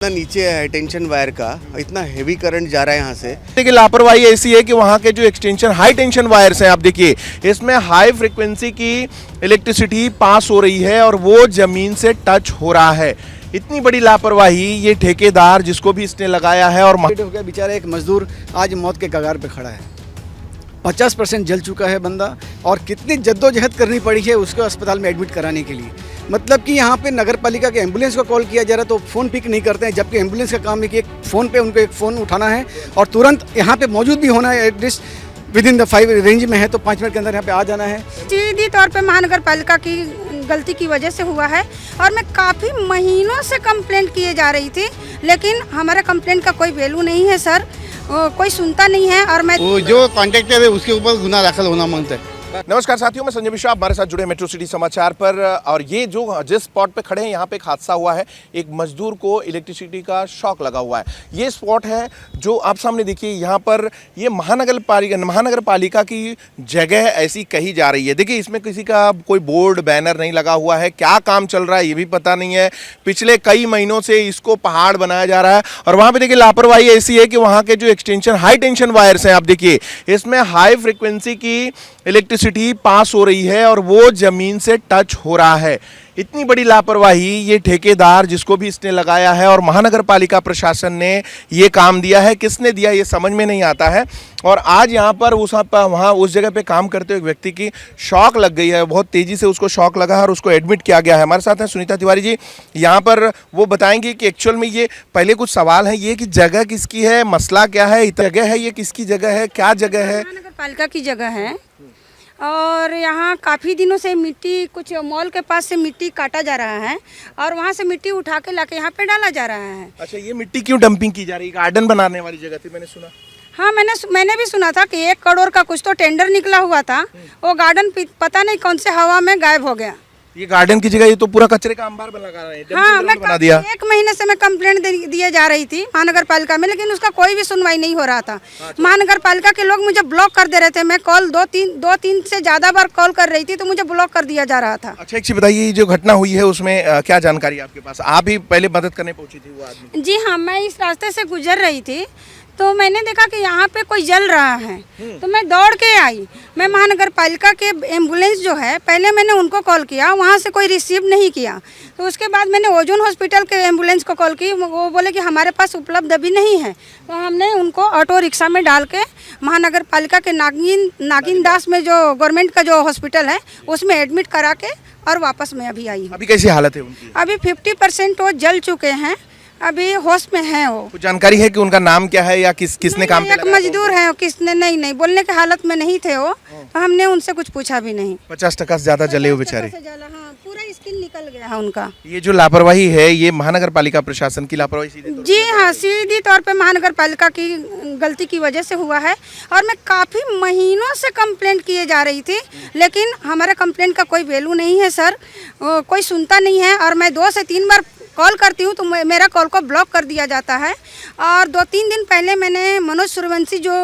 इतना नीचे है टेंशन वायर का, इतना हेवी करंट जा रहा है यहाँ से। देखिए लापरवाही ऐसी है कि वहाँ के जो एक्सटेंशन हाई टेंशन वायर्स हैं, आप देखिए इसमें हाई फ्रीक्वेंसी की इलेक्ट्रिसिटी पास हो रही है और वो जमीन से टच हो रहा है। इतनी बड़ी लापरवाही ये ठेकेदार जिसको भी इसने लगाया है और हो गया बेचारा एक मजदूर आज मौत के कगार पे खड़ा है। 50% जल चुका है बंदा और कितनी जद्दोजहद करनी पड़ी है उसको अस्पताल में एडमिट कराने के लिए। मतलब कि यहाँ पे नगर पालिका के एम्बुलेंस को कॉल किया जा रहा है तो फ़ोन पिक नहीं करते हैं, जबकि एम्बुलेंस का काम है कि एक फ़ोन पे उनको एक फ़ोन उठाना है और तुरंत यहाँ पे मौजूद भी होना है। At least with in the 5 range में है तो 5 मिनट के अंदर यहाँ पे आ जाना है। सीधी तौर पे महानगर पालिका की गलती की वजह से हुआ है और मैं काफ़ी महीनों से कंप्लेंट किए जा रही थी, लेकिन हमारे कंप्लेंट का कोई वैल्यू नहीं है सर, कोई सुनता नहीं है। और मैं जो कॉन्ट्रैक्टर है उसके ऊपर गुना दाखिल होना मांगता है। नमस्कार साथियों, मैं संजय मिश्रा, हमारे साथ जुड़े मेट्रो सिटी समाचार पर। और ये जो जिस स्पॉट पे खड़े हैं यहाँ पे एक हादसा हुआ है, एक मजदूर को इलेक्ट्रिसिटी का शॉक लगा हुआ है। ये स्पॉट है जो आप सामने देखिए, यहाँ पर ये महानगर पालिका की जगह ऐसी कही जा रही है। देखिए इसमें किसी का कोई बोर्ड बैनर नहीं लगा हुआ है, क्या काम चल रहा है ये भी पता नहीं है। पिछले कई महीनों से इसको पहाड़ बनाया जा रहा है और वहाँ पे देखिए लापरवाही ऐसी है कि वहाँ के जो एक्सटेंशन हाई टेंशन वायर्स हैं, आप देखिए इसमें हाई फ्रिक्वेंसी की इलेक्ट्रिसिटी पास हो रही है और वो जमीन से टच हो रहा है। इतनी बड़ी लापरवाही ये ठेकेदार जिसको भी इसने लगाया है और महानगर पालिका प्रशासन ने ये काम दिया है, किसने दिया ये समझ में नहीं आता है। और आज यहाँ पर वहाँ उस जगह पे काम करते हुए एक व्यक्ति की शॉक लग गई है, बहुत तेज़ी से उसको शॉक लगा है और उसको एडमिट किया गया है। हमारे साथ हैं सुनीता तिवारी जी, यहाँ पर वो बताएंगे कि एक्चुअल में ये पहले कुछ सवाल है ये कि जगह किसकी है, मसला क्या है, जगह है ये किसकी जगह है, क्या जगह है? महानगर पालिका की जगह है और यहाँ काफ़ी दिनों से मिट्टी, कुछ मॉल के पास से मिट्टी काटा जा रहा है और वहाँ से मिट्टी उठा के लाके यहाँ पे डाला जा रहा है। अच्छा, ये मिट्टी क्यों डंपिंग की जा रही है? गार्डन बनाने वाली जगह थी मैंने सुना। हाँ, मैंने भी सुना था कि 1 करोड़ का कुछ तो टेंडर निकला हुआ था, वो गार्डन पता नहीं कौन से हवा में गायब हो गया। ये गार्डन की जगह ये तो पूरा कचरे का अंबार लगा रहे हैं। हाँ, मैं बना दिया। 1 महीने से मैं कंप्लेंट दिए जा रही थी महानगर पालिका में, लेकिन उसका कोई भी सुनवाई नहीं हो रहा था। महानगर पालिका के लोग मुझे ब्लॉक कर दे रहे थे। मैं कॉल 2-3 से ज्यादा बार कॉल कर रही थी तो मुझे ब्लॉक कर दिया जा रहा था। अच्छा, एक चीज बताइए, जो घटना हुई है उसमें क्या जानकारी आपके पास? आप ही पहले मदद करने पहुंची थी वो आदमी? जी हाँ, मैं इस रास्ते से गुजर रही थी तो मैंने देखा कि यहाँ पे कोई जल रहा है तो मैं दौड़ के आई। मैं महानगर पालिका के एम्बुलेंस जो है, पहले मैंने उनको कॉल किया, वहाँ से कोई रिसीव नहीं किया। तो उसके बाद मैंने ओजोन हॉस्पिटल के एम्बुलेंस को कॉल की, वो बोले कि हमारे पास उपलब्ध अभी नहीं है। तो हमने उनको ऑटो रिक्शा में डाल के महानगर पालिका के नागिन दास में जो गवर्नमेंट का जो हॉस्पिटल है उसमें एडमिट करा के और वापस मैं अभी आई हूँ। अभी कैसी हालत है उनकी? अभी 50% वो जल चुके हैं, अभी होश में है। वो कुछ जानकारी है कि उनका नाम क्या है या किसने काम पे एक मजदूर है, किसने नहीं बोलने के हालत में नहीं थे वो, तो हमने उनसे कुछ पूछा भी नहीं। 50% से ज्यादा जले हुए बेचारे। हाँ, पूरा स्किन निकल गया है उनका। ये जो लापरवाही है ये महानगर पालिका प्रशासन की लापरवाही जी हाँ, सीधी तौर पे महानगर पालिका की गलती की वजह से हुआ है और मैं काफ़ी महीनों से कंप्लेंट किए जा रही थी, लेकिन हमारे कंप्लेंट का कोई वैल्यू नहीं है सर, कोई सुनता नहीं है। और मैं 2 से 3 बार कॉल करती हूँ तो मेरा कॉल को ब्लॉक कर दिया जाता है। और 2-3 दिन पहले मैंने मनोज सूर्यवंशी जो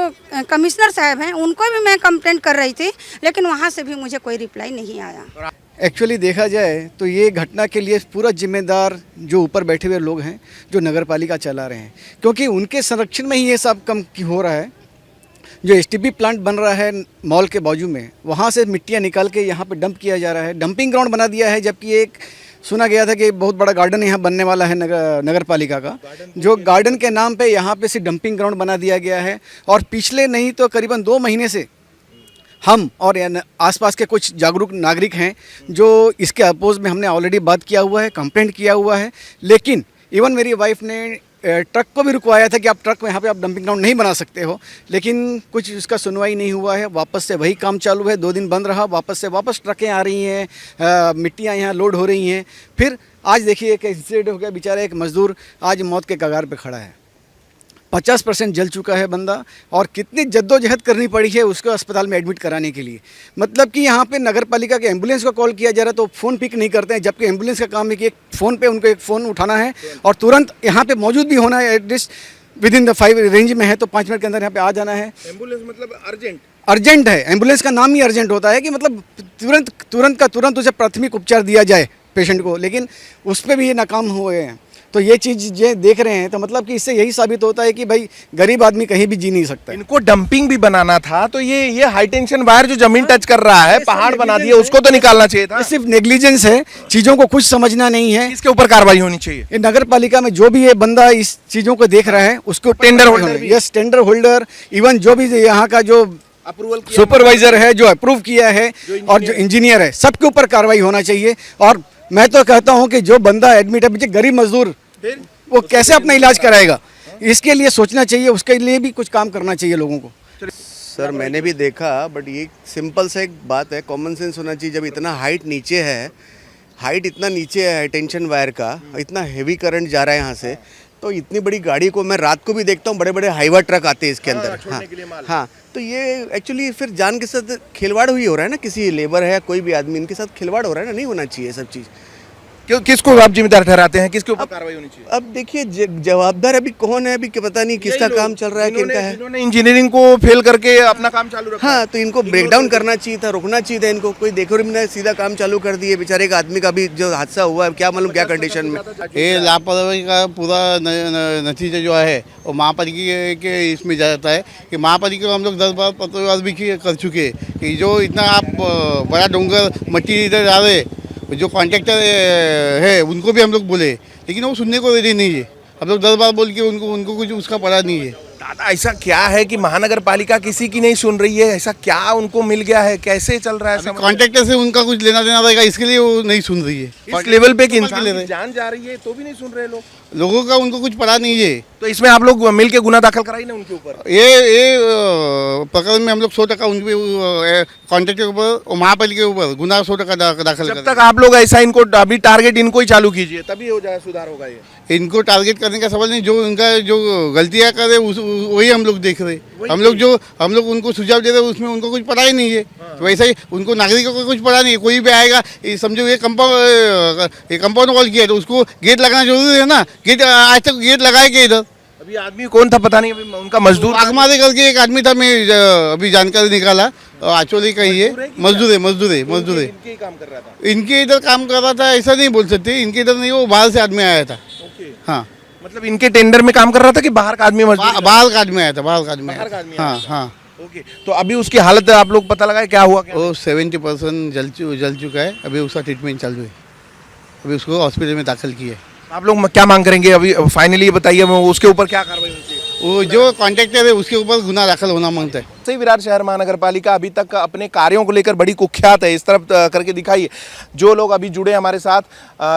कमिश्नर साहब हैं उनको भी मैं कंप्लेंट कर रही थी, लेकिन वहाँ से भी मुझे कोई रिप्लाई नहीं आया। एक्चुअली देखा जाए तो ये घटना के लिए पूरा जिम्मेदार जो ऊपर बैठे हुए लोग हैं, जो नगर पालिका चला रहे हैं, क्योंकि उनके संरक्षण में ही ये सब कम हो रहा है। जो एसटीपी प्लांट बन रहा है मॉल के बाजू में, वहाँ से मिट्टियाँ निकाल के यहाँ पे डंप किया जा रहा है, डंपिंग ग्राउंड बना दिया है। जबकि एक सुना गया था कि बहुत बड़ा गार्डन यहाँ बनने वाला है नगर पालिका का, जो गार्डन के नाम पे यहाँ पे सिर्फ डंपिंग ग्राउंड बना दिया गया है। और पिछले नहीं तो करीबन 2 महीने से हम और आसपास के कुछ जागरूक नागरिक हैं जो इसके अपोज में हमने ऑलरेडी बात किया हुआ है, कंप्लेंट किया हुआ है। लेकिन इवन मेरी वाइफ ने ट्रक को भी रुकवाया था कि आप ट्रक में यहाँ पे आप डंपिंग ग्राउंड नहीं बना सकते हो, लेकिन कुछ उसका सुनवाई नहीं हुआ है। वापस से वही काम चालू है, 2 दिन बंद रहा, वापस ट्रकें आ रही हैं, मिट्टियाँ यहाँ लोड हो रही हैं। फिर आज देखिए एक इंसिडेंट हो गया, बेचारा एक मजदूर आज मौत के कगार पे खड़ा है। 50% जल चुका है बंदा और कितनी जद्दोजहद करनी पड़ी है उसको अस्पताल में एडमिट कराने के लिए। मतलब कि यहाँ पे नगर पालिका के एम्बुलेंस को कॉल किया जा रहा है तो फ़ोन पिक नहीं करते हैं, जबकि एम्बुलेंस का काम है कि एक फ़ोन पे उनको एक फ़ोन उठाना है और तुरंत यहाँ पे मौजूद भी होना है। At least with in the 5 range में है तो 5 मिनट के अंदर यहाँ पे आ जाना है। एम्बुलेंस मतलब अर्जेंट है, एम्बुलेंस का नाम ही अर्जेंट होता है कि मतलब तुरंत उसे प्राथमिक उपचार दिया जाए पेशेंट को, लेकिन उस पर भी ये नाकाम हुए हैं। तो ये चीज़ ये देख रहे हैं तो मतलब कि इससे यही साबित होता है कि भाई गरीब आदमी कहीं भी जी नहीं सकता है। इनको डंपिंग भी बनाना था, तो ये हाई टेंशन वायर जो जमीन टच कर रहा है, पहाड़ बना दिया, उसको तो निकालना चाहिए था। ये सिर्फ नेग्लिजेंस है, चीज़ों को कुछ समझना नहीं है। इसके ऊपर कार्रवाई होनी चाहिए। ये नगर पालिका में जो भी ये बंदा इस चीज़ों को देख रहा है उसको टेंडर होल्डर भी। यस, टेंडर होल्डर, इवन जो भी यहाँ का जो अप्रूवल सुपरवाइजर है, जो अप्रूव किया है और जो इंजीनियर है, सबके ऊपर कार्रवाई होना चाहिए। और मैं तो कहता हूँ कि जो बंदा एडमिट है, मुझे गरीब मजदूर, वो कैसे अपना इलाज कराएगा, इसके लिए सोचना चाहिए, उसके लिए भी कुछ काम करना चाहिए लोगों को। सर मैंने भी देखा, बट ये सिंपल सा एक बात है, कॉमन सेंस होना चाहिए। जब इतना हाइट नीचे है, हाइट इतना नीचे है टेंशन वायर का, इतना हेवी करंट जा रहा है यहाँ से, तो इतनी बड़ी गाड़ी को मैं रात को भी देखता हूँ, बड़े बड़े हाईवा ट्रक आते हैं इसके अंदर। हाँ, तो ये एक्चुअली फिर जान के साथ खिलवाड़ हुई हो रहा है ना, किसी लेबर है या कोई भी आदमी, इनके साथ खिलवाड़ हो रहा है ना, नहीं होना चाहिए सब चीज़। क्यों, किसको आप जिम्मेदार ठहराते हैं, किसके ऊपर कार्रवाई होनी चाहिए? अब देखिए जवाबदार अभी कौन है, अभी पता नहीं किसका काम चल रहा है, किनका है। इन्होंने इंजीनियरिंग को फेल करके अपना काम चालू रखा। हाँ, तो इनको ब्रेक डाउन करना चाहिए था, रोकना चाहिए था इनको। कोई देखो नहीं, सीधा काम चालू कर दिए। बेचारे एक आदमी का भी जो हादसा हुआ है, क्या मालूम क्या कंडीशन में। ये लापरवाही का पूरा नतीजा जो है वो महापालिका के इसमें जाता है कि महापालिका को हम लोग 10 बार पत्रवार भी कर चुके हैं कि जो इतना आप बड़ा डोंगर मट्टी इधर जा रहे, जो कॉन्ट्रैक्टर है उनको भी हम लोग बोले, लेकिन वो सुनने को रेडी नहीं है। हम लोग 10 बार बोल के उनको कुछ उसका पता नहीं है। दादा, ऐसा क्या है कि महानगर पालिका किसी की नहीं सुन रही है? ऐसा क्या उनको मिल गया है, कैसे चल रहा है? कॉन्ट्रैक्टर से उनका कुछ लेना देना रहेगा, इसके लिए वो नहीं सुन रही है। इस लेवल पे कि इंसान की जान जा रही है तो भी नहीं सुन रहे लोगों का उनको कुछ पता नहीं है। तो इसमें आप लोग मिल के गुना दाखिल कराई ना उनके ऊपर। ये प्रकरण में हम लोग 100% उनके कॉन्ट्रैक्टर के ऊपर और महापालिका के ऊपर गुना 100% दाखिल जब तक आप लोग ऐसा इनको अभी टारगेट इनको ही चालू कीजिए, तभी हो जाए, सुधार होगा। ये इनको टारगेट करने का सवाल नहीं, जो उनका जो गलतियाँ करे वही हम लोग देख रहे। हम लोग उनको सुझाव दे रहे, उसमें उनको कुछ पता ही नहीं है। तो वैसा ही उनको नागरिकों को कुछ पता नहीं है। कोई भी आएगा, समझो ये कंपाउंड वॉल किया है तो उसको गेट लगाना जरूरी है ना। गेट आज तक गेट लगाए के इधर अभी आदमी कौन था पता नहीं, अभी उनका मजदूर आगमारे करके एक आदमी था, मैं अभी जानकारी निकाला, आचोली का ही है, मजदूर है। इनके ही काम कर रहा था। इनके इधर काम कर रहा था ऐसा नहीं बोल सकते, इनके इधर नहीं, वो बाहर से आदमी आया था। हाँ, मतलब इनके टेंडर में काम कर रहा था कि बाहर का आदमी बाहर का आदमी आया था, हाँ हाँ। ओके, तो अभी उसकी हालत आप लोग पता लगा क्या हुआ? वो 70% जल चुका है, अभी उसका ट्रीटमेंट चालू है, अभी उसको हॉस्पिटल में दाखिल किया है। आप लोग क्या मांग करेंगे अभी फाइनली ये बताइए, उसके ऊपर क्या कार्रवाई होनी चाहिए? वो जो कॉन्ट्रैक्टर है उसके ऊपर गुना दाखिल होना मांगता है। सही, विरार शहर महानगर पालिका अभी तक अपने कार्यों को लेकर बड़ी कुख्यात है। इस तरफ करके दिखाइए जो लोग अभी जुड़े हमारे साथ,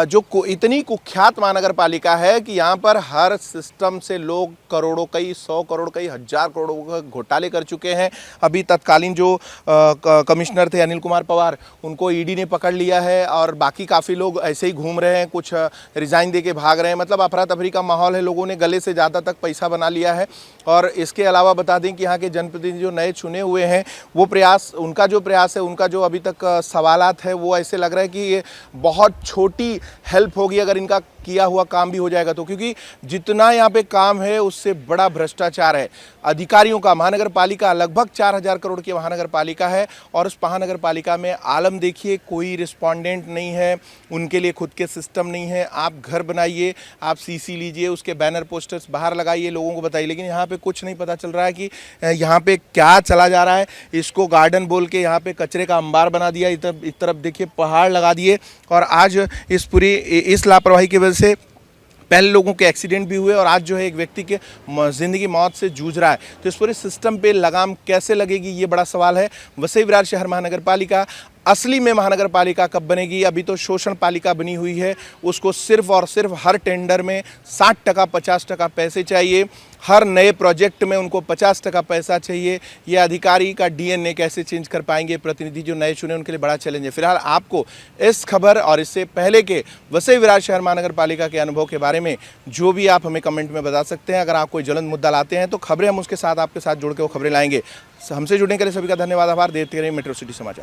जो इतनी कुख्यात महानगर पालिका है कि यहाँ पर हर सिस्टम से लोग करोड़ों, कई 100 करोड़, कई 1000 करोड़ों का घोटाले कर चुके हैं। अभी तत्कालीन जो कमिश्नर थे अनिल कुमार पवार, उनको ईडी ने पकड़ लिया है और बाकी काफ़ी लोग ऐसे ही घूम रहे हैं, कुछ रिजाइन दे के भाग रहे हैं। मतलब अफरा तफरी का माहौल है, लोगों ने गले से ज़्यादा तक पैसा बना लिया है। और इसके अलावा बता दें कि यहाँ के जनप्रतिनिधि जो नए चुने हुए हैं, वो प्रयास, उनका जो प्रयास है, उनका जो अभी तक सवालात है, वो ऐसे लग रहा है कि ये बहुत छोटी हेल्प होगी अगर इनका किया हुआ काम भी हो जाएगा तो, क्योंकि जितना यहाँ पे काम है उससे बड़ा भ्रष्टाचार है अधिकारियों का। महानगर पालिका लगभग 4000 करोड़ की महानगर पालिका है और उस महानगर पालिका में आलम देखिए, कोई रिस्पोंडेंट नहीं है, उनके लिए खुद के सिस्टम नहीं है। आप घर बनाइए, आप सीसी लीजिए, उसके बैनर पोस्टर्स बाहर लगाइए, लोगों को बताइए, लेकिन यहाँ पे कुछ नहीं पता चल रहा है कि यहाँ पे क्या चला जा रहा है। इसको गार्डन बोल के यहाँ पे कचरे का अंबार बना दिया, इस तरफ देखिए पहाड़ लगा दिए। और आज इस लापरवाही की वजह से पहले लोगों के एक्सीडेंट भी हुए और आज जो है एक व्यक्ति के ज़िंदगी मौत से जूझ रहा है। तो इस पूरे सिस्टम पे लगाम कैसे लगेगी, ये बड़ा सवाल है। वसई विरार शहर महानगर पालिका असली में महानगर पालिका कब बनेगी? अभी तो शोषण पालिका बनी हुई है। उसको सिर्फ और सिर्फ हर टेंडर में 60% 50% पैसे चाहिए, हर नए प्रोजेक्ट में उनको 50% पैसा चाहिए। ये अधिकारी का डीएनए कैसे चेंज कर पाएंगे प्रतिनिधि जो नए चुने, उनके लिए बड़ा चैलेंज है। फिलहाल आपको इस खबर और इससे पहले के वसई विरार शहर महानगर पालिका के अनुभव के बारे में जो भी आप हमें कमेंट में बता सकते हैं। अगर आप कोई ज्वलंत मुद्दा लाते हैं तो खबरें हम उसके साथ आपके साथ जुड़ के वो खबरें लाएंगे। हमसे जुड़ने के लिए सभी का धन्यवाद, आभार। देखते रहिए मेट्रो सिटी समाचार।